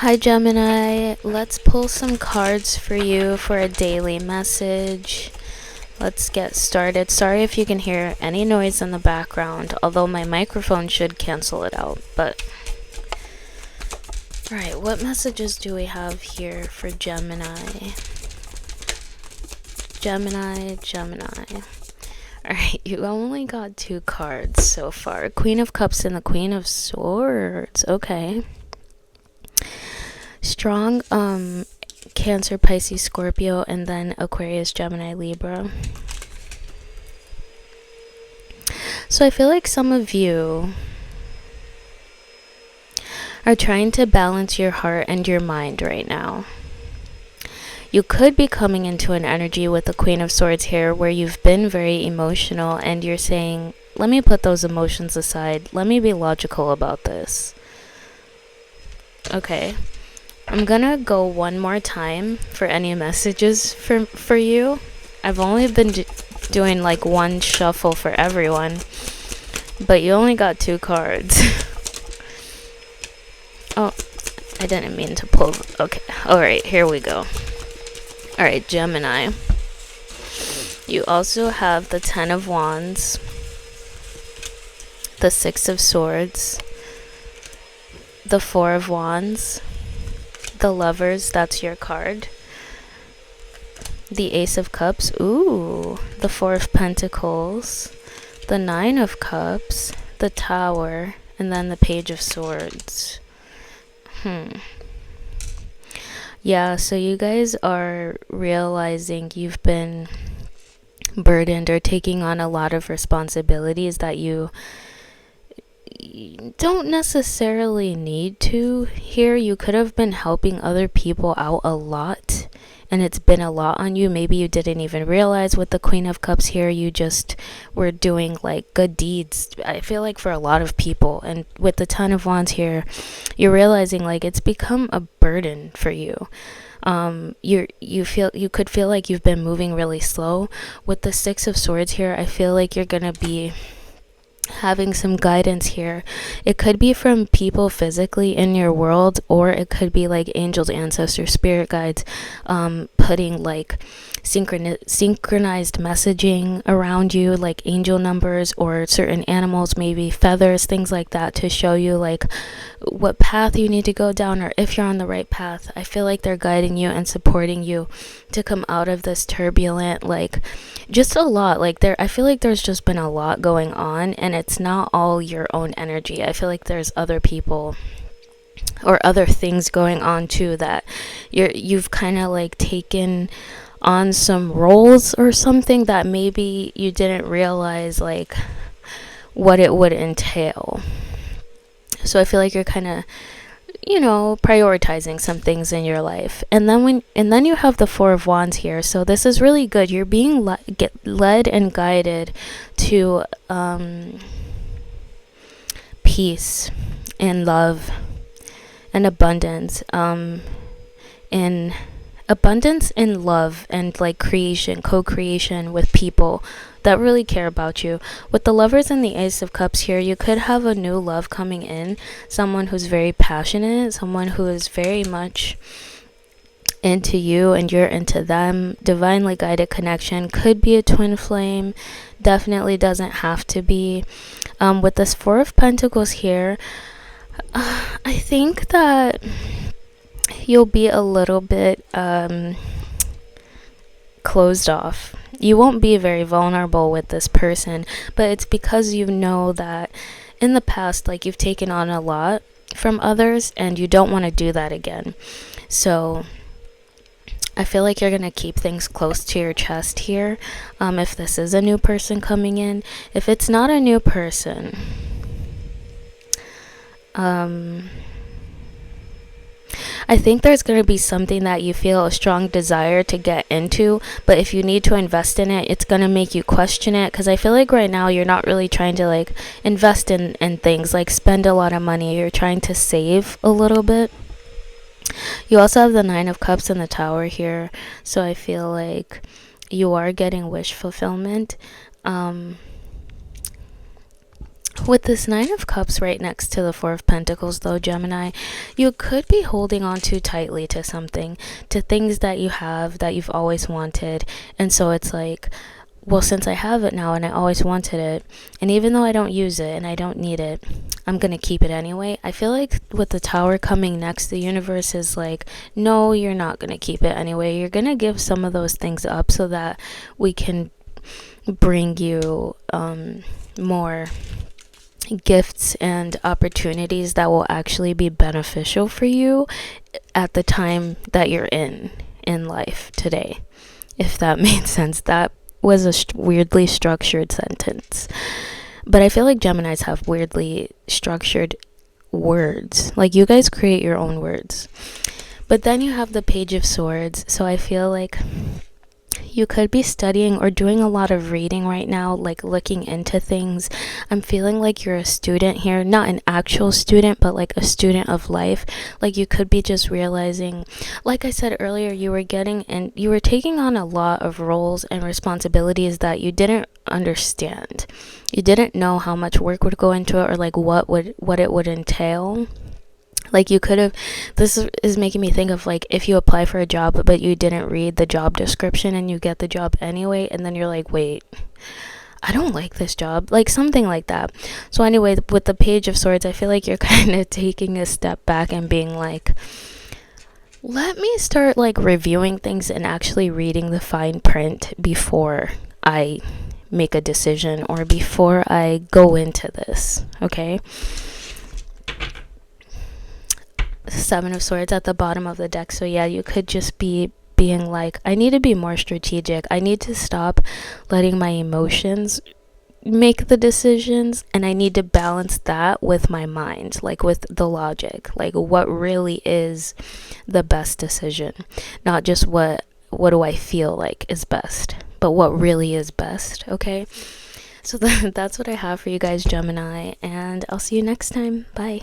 Hi Gemini, let's pull some cards for you for a daily message. Let's get started. Sorry if you can hear any noise in the background, although my microphone should cancel it out, but... Alright, what messages do we have here for Gemini? Gemini. Alright, you only got 2 cards so far. Queen of Cups and the Queen of Swords. Okay. Strong Cancer, Pisces, Scorpio, and then Aquarius, Gemini, Libra. So I feel like some of you are trying to balance your heart and your mind right now. You could be coming into an energy with the Queen of Swords here where you've been very emotional and you're saying, let me put those emotions aside. Let me be logical about this. Okay. I'm gonna go one more time for any messages for you. I've only been doing like one shuffle for everyone, but you only got 2 cards. Oh, I didn't mean to pull. Okay, alright, here we go. Alright, Gemini. You also have the 10 of Wands, the 6 of Swords, the 4 of Wands, the Lovers, that's your card, the Ace of Cups, ooh, the 4 of Pentacles, the 9 of Cups, the Tower, and then the Page of Swords. Yeah, so you guys are realizing you've been burdened or taking on a lot of responsibilities that you don't necessarily need to here. You could have been helping other people out a lot and it's been a lot on you. Maybe you didn't even realize with the Queen of Cups here, you just were doing like good deeds. I feel like for a lot of people, and with the 10 of Wands here, you're realizing like it's become a burden for you. You could feel like you've been moving really slow. With the 6 of Swords here, I feel like you're gonna be having some guidance here. It could be from people physically in your world, or it could be like angels, ancestors, spirit guides, putting like synchronized messaging around you, like angel numbers or certain animals, maybe feathers, things like that, to show you like what path you need to go down or if you're on the right path. I feel like they're guiding you and supporting you to come out of this turbulent, like just a lot. Like I feel like there's just been a lot going on and it's not all your own energy. I feel like there's other people or other things going on too that you've kind of like taken on some roles or something that maybe you didn't realize like what it would entail. So I feel like you're kind of, prioritizing some things in your life. And then you have the 4 of Wands here. So this is really good. You're being led and guided to peace and love and abundance, in abundance in love and like creation, co-creation with people that really care about you. With the Lovers and the Ace of Cups here, you could have a new love coming in, someone who's very passionate, someone who is very much into you and you're into them. Divinely guided connection, could be a twin flame, definitely doesn't have to be. With this 4 of Pentacles here, I think that you'll be a little bit closed off. You won't be very vulnerable with this person, but it's because you know that in the past, like, you've taken on a lot from others and you don't want to do that again. So I feel like you're going to keep things close to your chest here. If this is a new person coming in, if it's not a new person, I think there's going to be something that you feel a strong desire to get into, but if you need to invest in it, it's going to make you question it, because I feel like right now you're not really trying to like invest in things, like spend a lot of money. You're trying to save a little bit. You also have the 9 of Cups and the Tower here, so I feel like you are getting wish fulfillment. With this Nine of Cups right next to the Four of Pentacles, though, Gemini, you could be holding on too tightly to something, to things that you have that you've always wanted. And so it's like, well, since I have it now and I always wanted it, and even though I don't use it and I don't need it, I'm gonna keep it anyway. I feel like with the Tower coming next, the universe is like, no, you're not gonna keep it anyway. You're gonna give some of those things up so that we can bring you more gifts and opportunities that will actually be beneficial for you at the time that you're in life today, if that made sense. That was a weirdly structured sentence, but I feel like Geminis have weirdly structured words. Like, you guys create your own words. But then you have the Page of Swords, so I feel like you could be studying or doing a lot of reading right now, like looking into things. I'm feeling like you're a student here, not an actual student, but like a student of life. Like, you could be just realizing, like I said earlier, you were taking on a lot of roles and responsibilities that you didn't understand. You didn't know how much work would go into it, or like what it would entail. Like, you could have, this is making me think of like if you apply for a job but you didn't read the job description and you get the job anyway, and then you're like, wait, I don't like this job, like something like that. So anyway, with the Page of Swords, I feel like you're kind of taking a step back and being like, let me start like reviewing things and actually reading the fine print before I make a decision or before I go into this, okay? Seven of Swords at the bottom of the deck. So yeah, you could just be being like, I need to be more strategic. I need to stop letting my emotions make the decisions, and I need to balance that with my mind, like with the logic, like what really is the best decision, not just what do I feel like is best, but what really is best. Okay, so that's what I have for you guys, Gemini, and I'll see you next time. Bye.